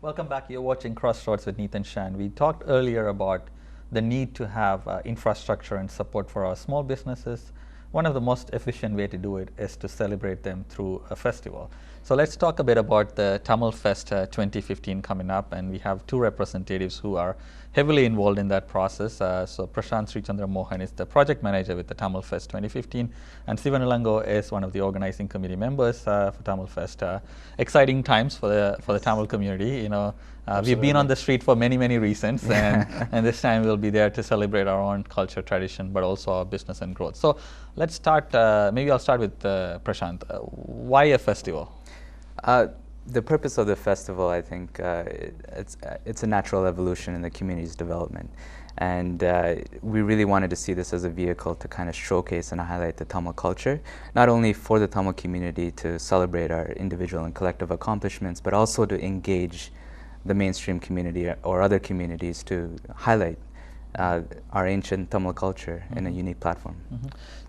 Welcome back. You're watching CrossRoads with Neethan and Shan. We talked earlier about the need to have infrastructure and support for our small businesses. One of the most efficient way to do it is to celebrate them through a festival. So let's talk a bit about the Tamil Fest 2015 coming up, and we have two representatives who are heavily involved in that process. So Prashant Srichandra Mohan is the project manager with the Tamil Fest 2015, and Sivanulango is one of the organizing committee members for Tamil Fest. Exciting times for the Tamil community. We've been on the street for many reasons, and this time we'll be there to celebrate our own culture, tradition, but also our business and growth. So let's start. Maybe I'll start with Prashant. Why a festival? The purpose of the festival, I think, it's a natural evolution in the community's development. And we really wanted to see this as a vehicle to kind of showcase and highlight the Tamil culture, not only for the Tamil community to celebrate our individual and collective accomplishments, but also to engage the mainstream community or other communities to highlight our ancient Tamil culture in a unique platform.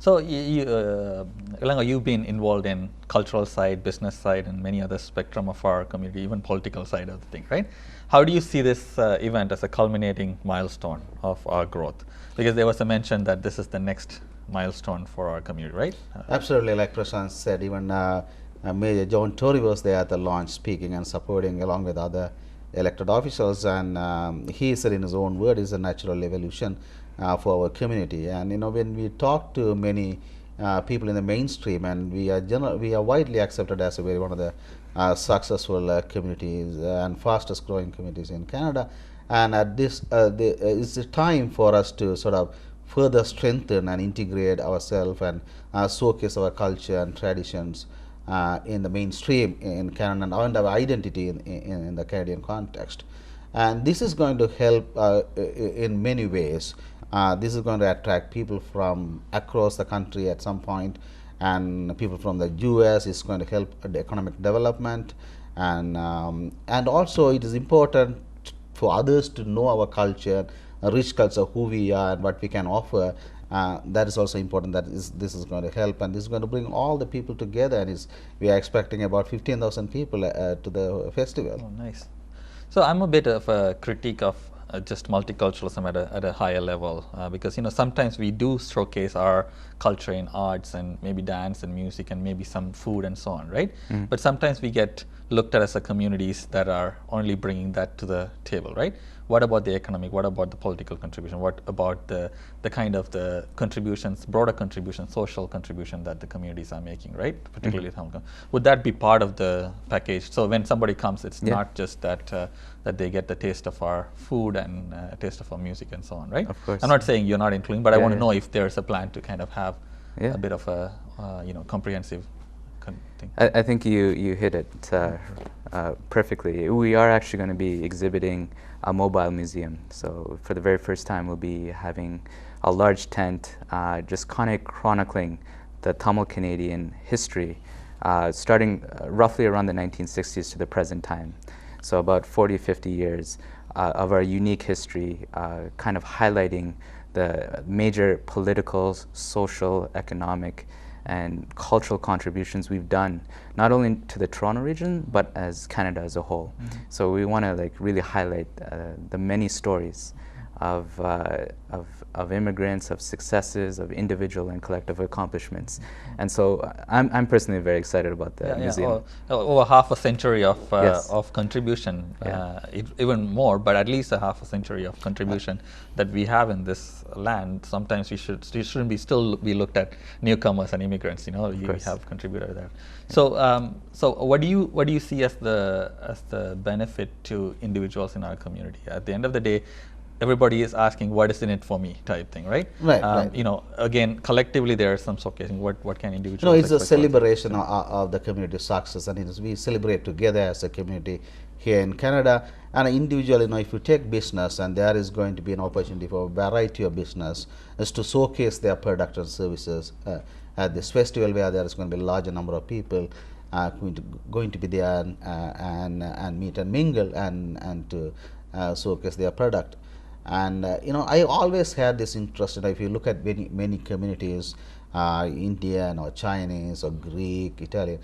So, Ilango, you've been involved in cultural side, business side, and many other spectrum of our community, even political side of the thing, right? How do you see this event as a culminating milestone of our growth? Because there was a mention that this is the next milestone for our community, right? Absolutely, like Prashant said, even Major John Tory was there at the launch speaking and supporting along with other elected officials, and he said in his own word is a natural evolution for our community. And when we talk to many people in the mainstream, and we are widely accepted as a very one of the successful communities and fastest growing communities in Canada, and at this it's a time for us to sort of further strengthen and integrate ourselves and showcase our culture and traditions in the mainstream in Canada and our identity in the Canadian context. And this is going to help in many ways. This is going to attract people from across the country at some point, and people from the US. Is going to help the economic development, and also it is important for others to know our culture, a rich culture, who we are and what we can offer. That is also important. This is going to help, and this is going to bring all the people together. And we are expecting about 15,000 people to the festival. Oh, nice. So I'm a bit of a critique of just multiculturalism at a higher level, because sometimes we do showcase our culture in arts and maybe dance and music and maybe some food and so on, right? But sometimes we get looked at as a communities that are only bringing that to the table, right? What about the economic? What about the political contribution? What about the kind of the contributions, broader contribution, social contribution that the communities are making, right? Particularly would that be part of the package? So when somebody comes, it's not just that that they get the taste of our food and taste of our music and so on, right? Of course. I'm not saying you're not including, but I want to know if there's a plan to kind of have a bit of a comprehensive thing. I think you hit it perfectly. We are actually going to be exhibiting a mobile museum. So for the very first time, we'll be having a large tent just kind of chronicling the Tamil Canadian history, starting roughly around the 1960s to the present time. So about 40-50 years of our unique history, kind of highlighting the major political, social, economic, and cultural contributions we've done, not only to the Toronto region, but as Canada as a whole. So we want to really highlight the many stories of immigrants, of successes, of individual and collective accomplishments. And so I'm personally very excited about the museum. Over half a century of contribution, even more, but at least a half a century of contribution that we have in this land. Sometimes we shouldn't be still be looked at newcomers and immigrants. We have contributed there. So what do you see as the benefit to individuals in our community? At the end of the day, everybody is asking, what is in it for me type thing, right? Right. Again, collectively there is some showcasing. What can individuals No, it's a celebration of the community success, and we celebrate together as a community here in Canada. And individually, if you take business, and there is going to be an opportunity for a variety of business is to showcase their products and services at this festival, where there is going to be a larger number of people going to be there and meet and mingle and to showcase their product. And I always had this interest. If you look at many communities, Indian or Chinese or Greek, Italian,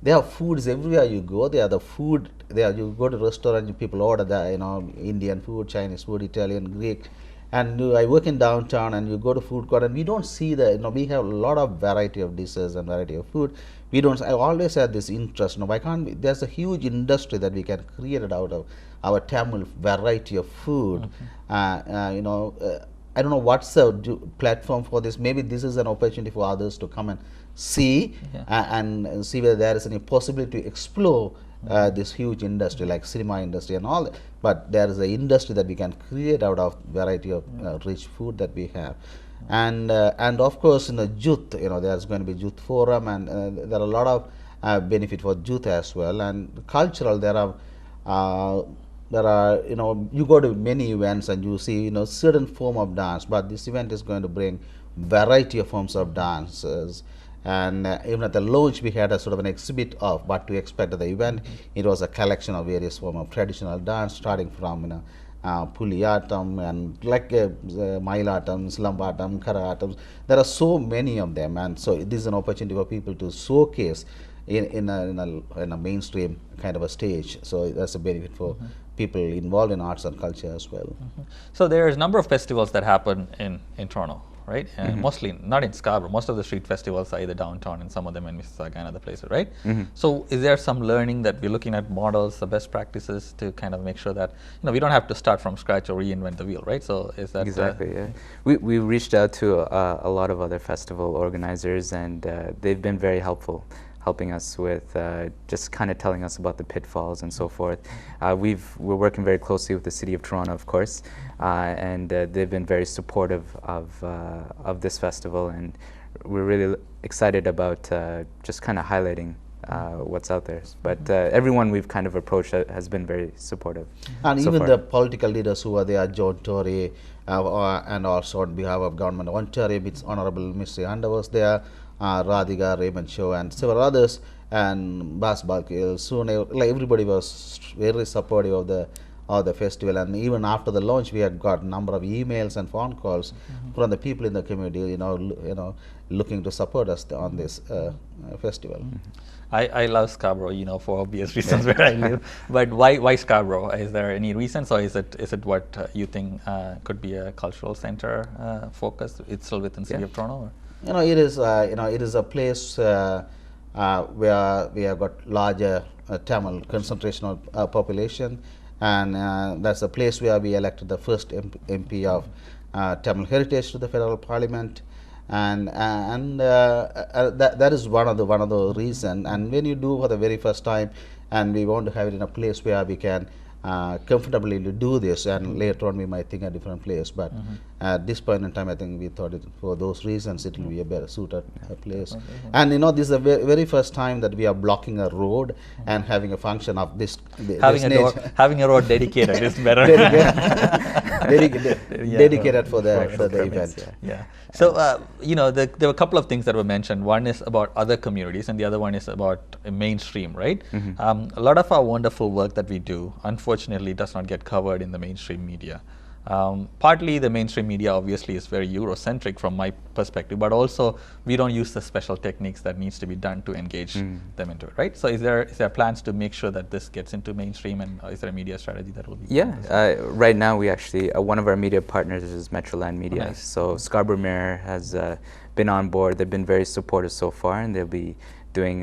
They have foods everywhere you go. They are the food. There you go to restaurant, people order the Indian food, Chinese food, Italian, Greek, and I work in downtown, and you go to food court, and we don't see the we have a lot of variety of dishes and variety of food. We don't. I always had this interest. Why can't we, there's a huge industry that we can create it out of our Tamil variety of food. I don't know what's the platform for this. Maybe this is an opportunity for others to come and see and see whether there is any possibility to explore this huge industry like cinema industry and all that. But there is an industry that we can create out of variety of rich food that we have. And of course in the youth, there's going to be youth forum, and there are a lot of benefit for youth as well. And cultural, there are you go to many events and you see certain form of dance, but this event is going to bring variety of forms of dances. And even at the launch we had a sort of an exhibit of what to expect at the event. It was a collection of various form of traditional dance, starting from Puliyatam and like Mailatam, Slambhatam, Karatam. There are so many of them, and so this is an opportunity for people to showcase in a mainstream kind of a stage. So that's a benefit for people involved in arts and culture as well. So there's a number of festivals that happen in Toronto, right? And mostly not in Scarborough. Most of the street festivals are either downtown, and some of them in Mississauga and other places, right? So is there some learning that we're looking at, models, the best practices to kind of make sure that we don't have to start from scratch or reinvent the wheel, right? So is that exactly? Yeah, we reached out to a lot of other festival organizers, and they've been very helpful, helping us with just kind of telling us about the pitfalls and so forth. We're working very closely with the City of Toronto, of course, and they've been very supportive of this festival, and we're really excited about just kind of highlighting what's out there. But everyone we've kind of approached has been very supportive. And so even far. the political leaders who are there, John Tory, and also on behalf of Government of Ontario, it's Honorable Mr. Under was there, Radhika, Raymond Shaw, and several others, and Bas Balkil, soon like everybody was very supportive of the festival. And even after the launch, we had got a number of emails and phone calls from the people in the community, looking to support us on this festival. I love Scarborough, for obvious reasons where I live. But why Scarborough? Is there any reasons, or is it what you think could be a cultural center focus? It's still within City of Toronto? Or? It is a place where we have got larger Tamil concentration of population, and that's a place where we elected the first MP of Tamil heritage to the federal parliament, and that is one of the reason. And when you do for the very first time, and we want to have it in a place where we can comfortably do this, and later on we might think a different place, but at this point in time I think we thought for those reasons it will be a better suited place. And this is the very first time that we are blocking a road and having a function of this having a road dedicated is better. Dedicated for the event. Yeah. So there were a couple of things that were mentioned. One is about other communities, and the other one is about mainstream, right? A lot of our wonderful work that we do, unfortunately, does not get covered in the mainstream media. Partly the mainstream media obviously is very Eurocentric from my perspective, but also we don't use the special techniques that needs to be done to engage them into it, right? So is there plans to make sure that this gets into mainstream, and is there a media strategy that will be? Yeah, right now we actually, one of our media partners is Metroland Media. Nice. So Scarborough Mayor has been on board. They've been very supportive so far, and they'll be doing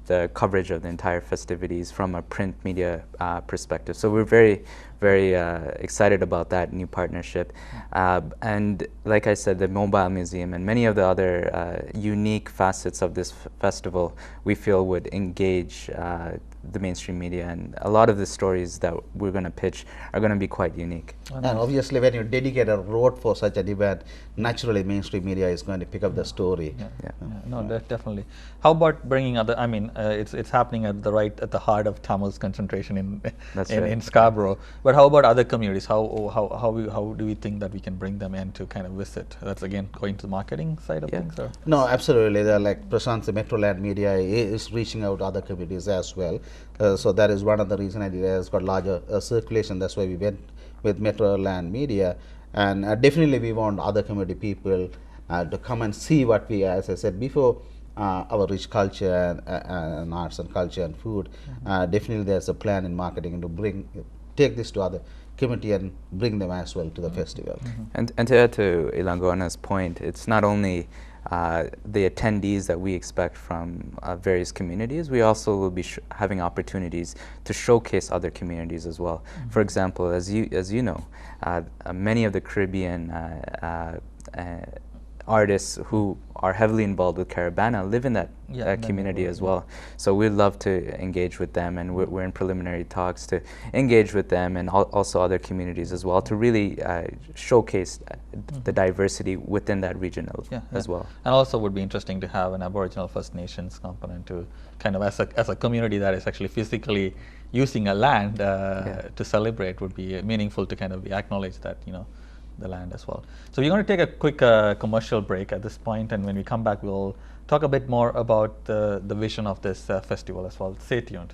the coverage of the entire festivities from a print media perspective. So we're very, very excited about that new partnership. And like I said, the Mobile Museum and many of the other unique facets of this festival we feel would engage the mainstream media, and a lot of the stories that we're going to pitch are going to be quite unique. And obviously when you dedicate a road for such an event, naturally mainstream media is going to pick up the story. No, definitely. How about bringing other? I mean, it's happening at the heart of Tamil's concentration in Scarborough. But how about other communities? How do we think that we can bring them in to kind of visit? That's again going to the marketing side of things, or? No, absolutely. They're like Prashant, the Metroland Media is reaching out to other communities as well. So that is one of the reasons it has got larger circulation. That's why we went with Metroland Media, and definitely we want other community people to come and see what we, as I said before, our rich culture and arts and culture and food. Definitely, there's a plan in marketing to take this to other community and bring them as well to the festival. And to add to Ilangoana's point, it's not only the attendees that we expect from various communities, we also will be having opportunities to showcase other communities as well. For example, as you know, many of the Caribbean artists who are heavily involved with Caravana live in that community as well. So we'd love to engage with them, and we're in preliminary talks to engage with them and also other communities as well to really showcase the diversity within that region as well. And also would be interesting to have an Aboriginal First Nations component to kind of as a community that is actually physically using a land to celebrate would be meaningful to kind of acknowledge that, you know, the land as well. So we're going to take a quick commercial break at this point, and when we come back we'll talk a bit more about the vision of this festival as well. Stay tuned.